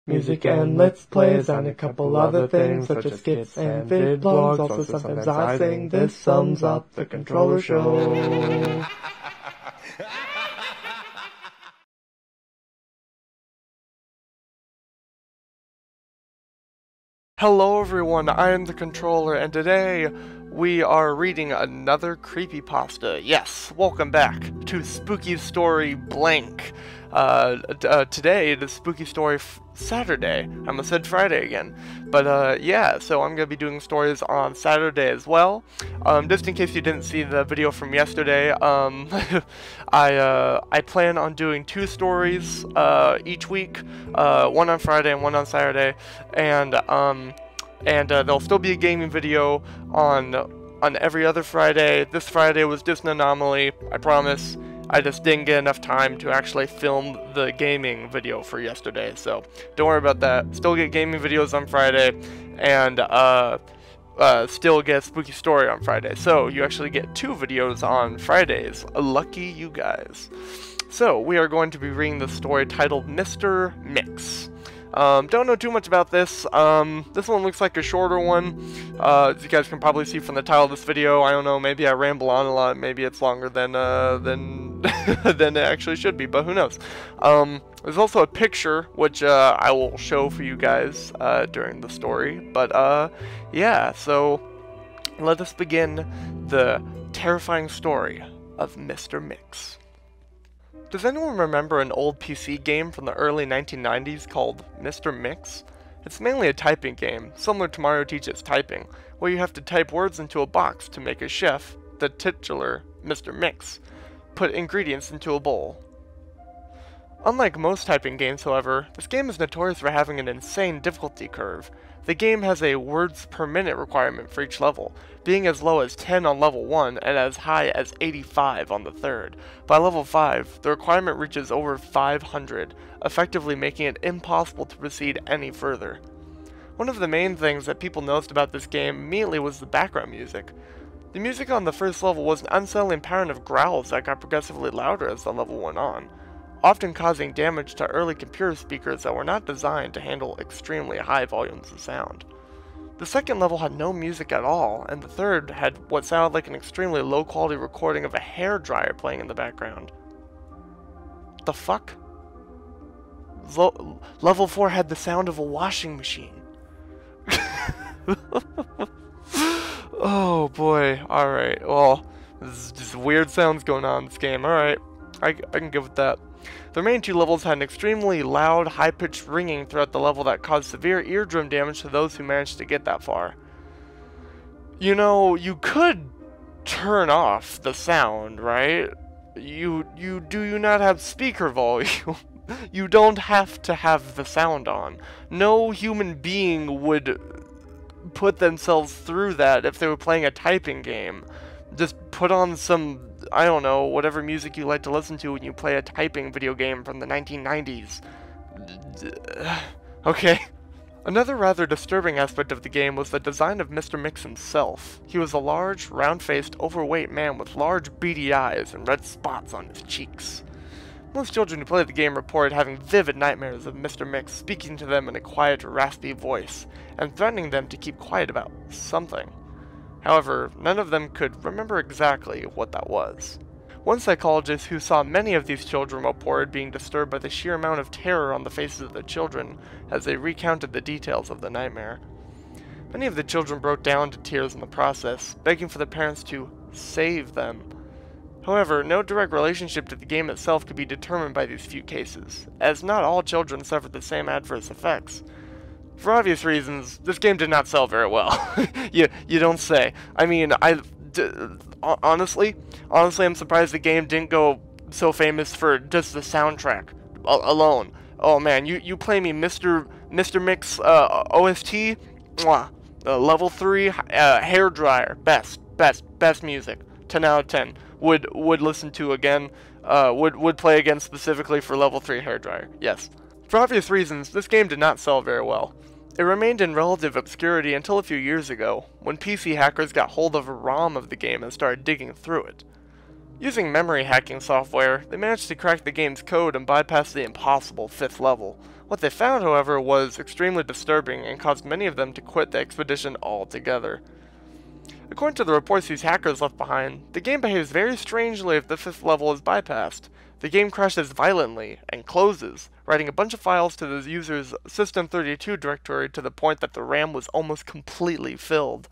music and let's plays, and a couple other things such as skits and vid blogs. Also sometimes I sing. This sums up the Controller Show. Hello everyone, I am the Controller, and today we are reading another creepypasta. Yes, welcome back to Spooky Story Blank. Today it is Spooky Story Saturday. I almost said Friday again. But yeah, so I'm going to be doing stories on Saturday as well. Just in case you didn't see the video from yesterday, I plan on doing 2 stories each week, one on Friday and one on Saturday, and there'll still be a gaming video on every other Friday. This Friday was just an anomaly, I promise. I just didn't get enough time to actually film the gaming video for yesterday, so don't worry about that. Still get gaming videos on Friday, and still get a spooky story on Friday. So you actually get 2 videos on Fridays. Lucky you guys. So we are going to be reading the story titled Mr. Mix. Don't know too much about this. This one looks like a shorter one. As you guys can probably see from the title of this video, I don't know, maybe I ramble on a lot, maybe it's longer than than it actually should be, but who knows. There's also a picture, which I will show for you guys during the story, but yeah, so let us begin the terrifying story of Mr. Mix. Does anyone remember an old PC game from the early 1990s called Mr. Mix? It's mainly a typing game, similar to Mario Teaches Typing, where you have to type words into a box to make a chef, the titular Mr. Mix, put ingredients into a bowl. Unlike most typing games, however, this game is notorious for having an insane difficulty curve. The game has a words per minute requirement for each level, being as low as 10 on level 1 and as high as 85 on the 3rd. By level 5, the requirement reaches over 500, effectively making it impossible to proceed any further. One of the main things that people noticed about this game immediately was the background music. The music on the first level was an unsettling pattern of growls that got progressively louder as the level went on, often causing damage to early computer speakers that were not designed to handle extremely high volumes of sound. The second level had no music at all, and the third had what sounded like an extremely low-quality recording of a hairdryer playing in the background. The fuck? Level 4 had the sound of a washing machine. Oh boy, alright, well, this is just weird sounds going on in this game, alright, I can give it that. The remaining 2 levels had an extremely loud, high-pitched ringing throughout the level that caused severe eardrum damage to those who managed to get that far. You know, you could turn off the sound, right? Do you not have speaker volume? You don't have to have the sound on. No human being would put themselves through that if they were playing a typing game. Just put on some, I don't know, whatever music you like to listen to when you play a typing video game from the 1990s. Okay. Another rather disturbing aspect of the game was the design of Mr. Mix himself. He was a large, round-faced, overweight man with large, beady eyes and red spots on his cheeks. Most children who played the game reported having vivid nightmares of Mr. Mix speaking to them in a quiet, raspy voice, and threatening them to keep quiet about something. However, none of them could remember exactly what that was. One psychologist who saw many of these children reported being disturbed by the sheer amount of terror on the faces of the children as they recounted the details of the nightmare. Many of the children broke down to tears in the process, begging for the parents to save them. However, no direct relationship to the game itself could be determined by these few cases, as not all children suffered the same adverse effects. For obvious reasons, this game did not sell very well. you don't say. I mean, honestly, I'm surprised the game didn't go so famous for just the soundtrack alone. Oh man, you play me Mr. Mix OST, mwah, level 3 hairdryer, best music, 10 out of 10. Would listen to again. Would play again specifically for level 3 hairdryer. Yes. For obvious reasons, this game did not sell very well. It remained in relative obscurity until a few years ago, when PC hackers got hold of a ROM of the game and started digging through it. Using memory hacking software, they managed to crack the game's code and bypass the impossible 5th level. What they found, however, was extremely disturbing and caused many of them to quit the expedition altogether. According to the reports these hackers left behind, the game behaves very strangely if the 5th level is bypassed. The game crashes violently and closes, writing a bunch of files to the user's System32 directory to the point that the RAM was almost completely filled.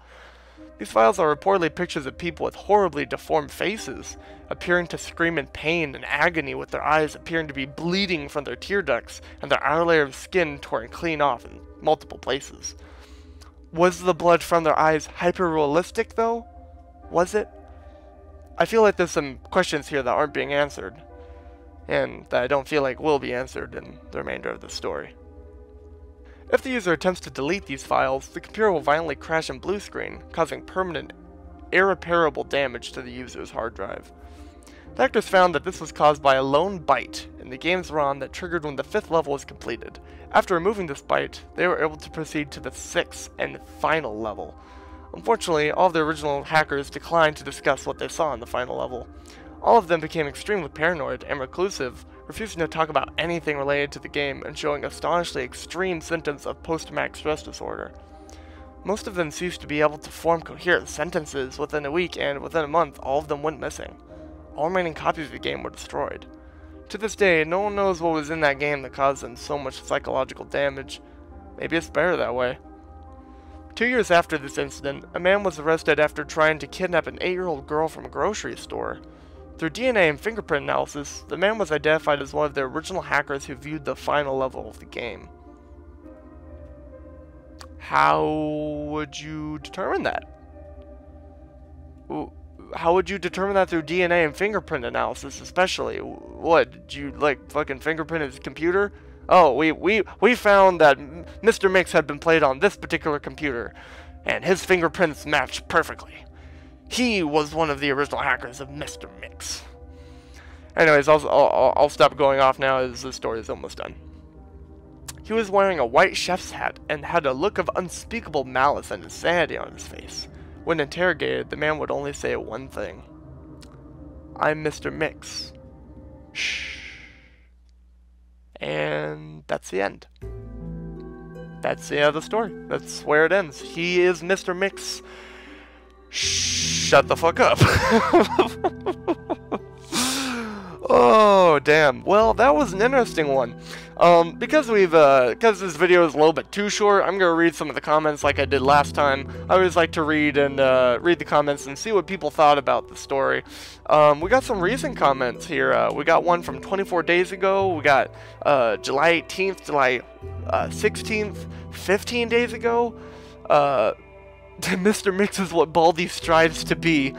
These files are reportedly pictures of people with horribly deformed faces, appearing to scream in pain and agony with their eyes appearing to be bleeding from their tear ducts and their outer layer of skin torn clean off in multiple places. Was the blood from their eyes hyper-realistic, though? Was it? I feel like there's some questions here that aren't being answered, and that I don't feel like will be answered in the remainder of the story. If the user attempts to delete these files, the computer will violently crash and blue screen, causing permanent, irreparable damage to the user's hard drive. The hackers found that this was caused by a lone byte in the game's ROM that triggered when the 5th level was completed. After removing this byte, they were able to proceed to the 6th and final level. Unfortunately, all of the original hackers declined to discuss what they saw in the final level. All of them became extremely paranoid and reclusive, refusing to talk about anything related to the game and showing astonishingly extreme symptoms of post-traumatic stress disorder. Most of them ceased to be able to form coherent sentences within a week, and within a month, all of them went missing. All remaining copies of the game were destroyed. To this day, no one knows what was in that game that caused them so much psychological damage. Maybe it's better that way. 2 years after this incident, a man was arrested after trying to kidnap an 8-year-old girl from a grocery store. Through DNA and fingerprint analysis, the man was identified as one of the original hackers who viewed the final level of the game. How would you determine that? How would you determine that through DNA and fingerprint analysis, especially? What, did you, like, fucking fingerprint his computer? Oh, we found that Mr. Mix had been played on this particular computer, and his fingerprints matched perfectly. He was one of the original hackers of Mr. Mix. Anyways, I'll stop going off now as the story is almost done. He was wearing a white chef's hat and had a look of unspeakable malice and insanity on his face. When interrogated, the man would only say one thing. "I'm Mr. Mix. Shh." And that's the end. That's the end of the story. That's where it ends. He is Mr. Mix. Shut the fuck up. Oh, damn. Well, that was an interesting one. Because this video is a little bit too short, I'm gonna read some of the comments like I did last time. I always like to read the comments and see what people thought about the story. We got some recent comments here. We got one from 24 days ago. We got July 18th, July 16th, 15 days ago. Mr. Mix is what Baldi strives to be.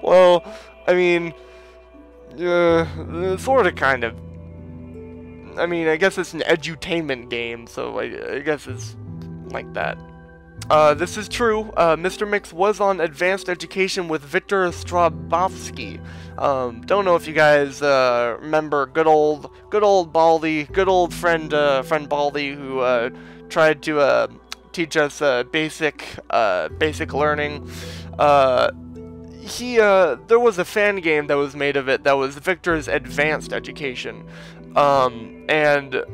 Well, I mean, sort of, kind of. I mean, I guess it's an edutainment game, so I guess it's like that. This is true. Mr. Mix was on Advanced Education with Victor Strabowski. Don't know if you guys remember good old Baldi, good old friend Baldi, who tried to teach us basic learning. There was a fan game that was made of it that was Victor's Advanced Education, and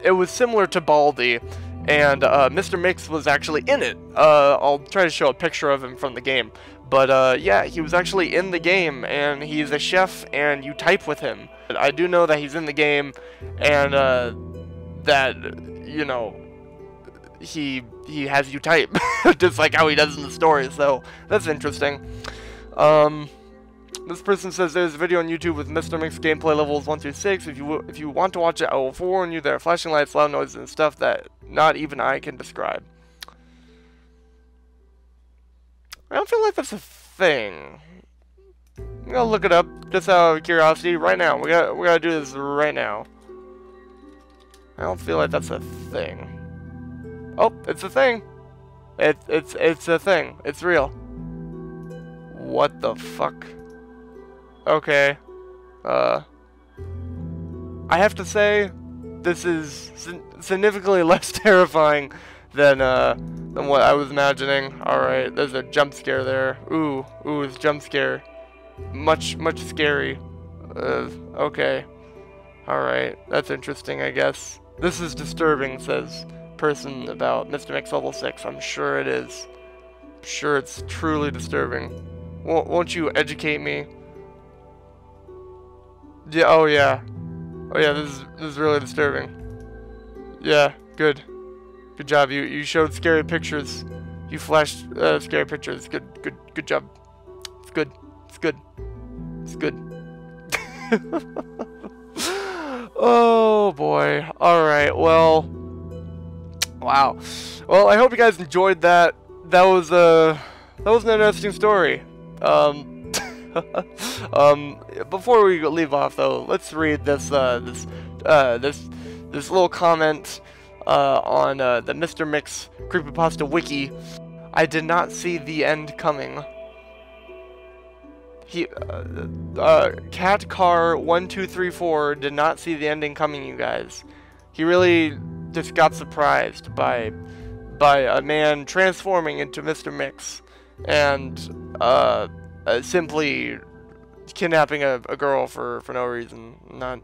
it was similar to Baldi, and Mr. Mix was actually in it. I'll try to show a picture of him from the game, but yeah, he was actually in the game, and he's a chef, and you type with him. I do know that he's in the game, and that, you know, he has you type, just like how he does in the story, so that's interesting. This person says there's a video on YouTube with Mr. Mix gameplay levels 1 through 6. If you want to watch it, I will forewarn you there are flashing lights, loud noises, and stuff that not even I can describe. I don't feel like that's a thing. I'm gonna look it up just out of curiosity right now. We gotta do this right now. I don't feel like that's a thing. Oh, it's a thing. It's a thing. It's real. What the fuck? Okay. I have to say, this is significantly less terrifying than than what I was imagining. Alright, there's a jump scare there. Ooh, it's a jump scare. Much scary. Okay. Alright, that's interesting, I guess. This is disturbing, says person about Mr. Mix level 6. I'm sure it is. I'm sure it's truly disturbing. Won't you educate me? Yeah, oh yeah. Oh yeah, this is really disturbing. Yeah, good. Good job. You showed scary pictures. You flashed scary pictures. Good job. It's good. It's good. It's good. Oh boy. Alright, well. Wow. Well, I hope you guys enjoyed that. That was an interesting story. Before we leave off though, let's read this little comment on the Mr. Mix Creepypasta Wiki. I did not see the end coming. CatCar1234 did not see the ending coming, you guys. He really just got surprised by a man transforming into Mr. Mix and simply kidnapping a girl for no reason, not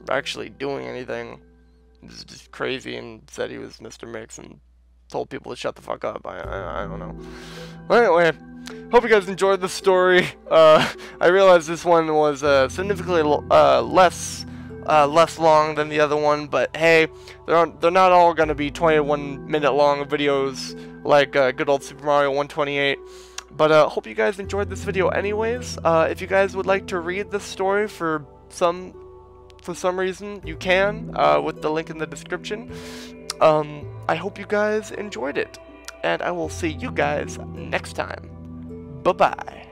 actually doing anything. He was just crazy and said he was Mr. Mix and told people to shut the fuck up. I don't know. Well, anyway, hope you guys enjoyed the story. I realized this one was significantly less long than the other one, but hey, they're not all gonna be 21-minute long videos like good old Super Mario 128. But hope you guys enjoyed this video anyways. If you guys would like to read this story for some reason, you can with the link in the description. I hope you guys enjoyed it, and I will see you guys next time. Bye-bye.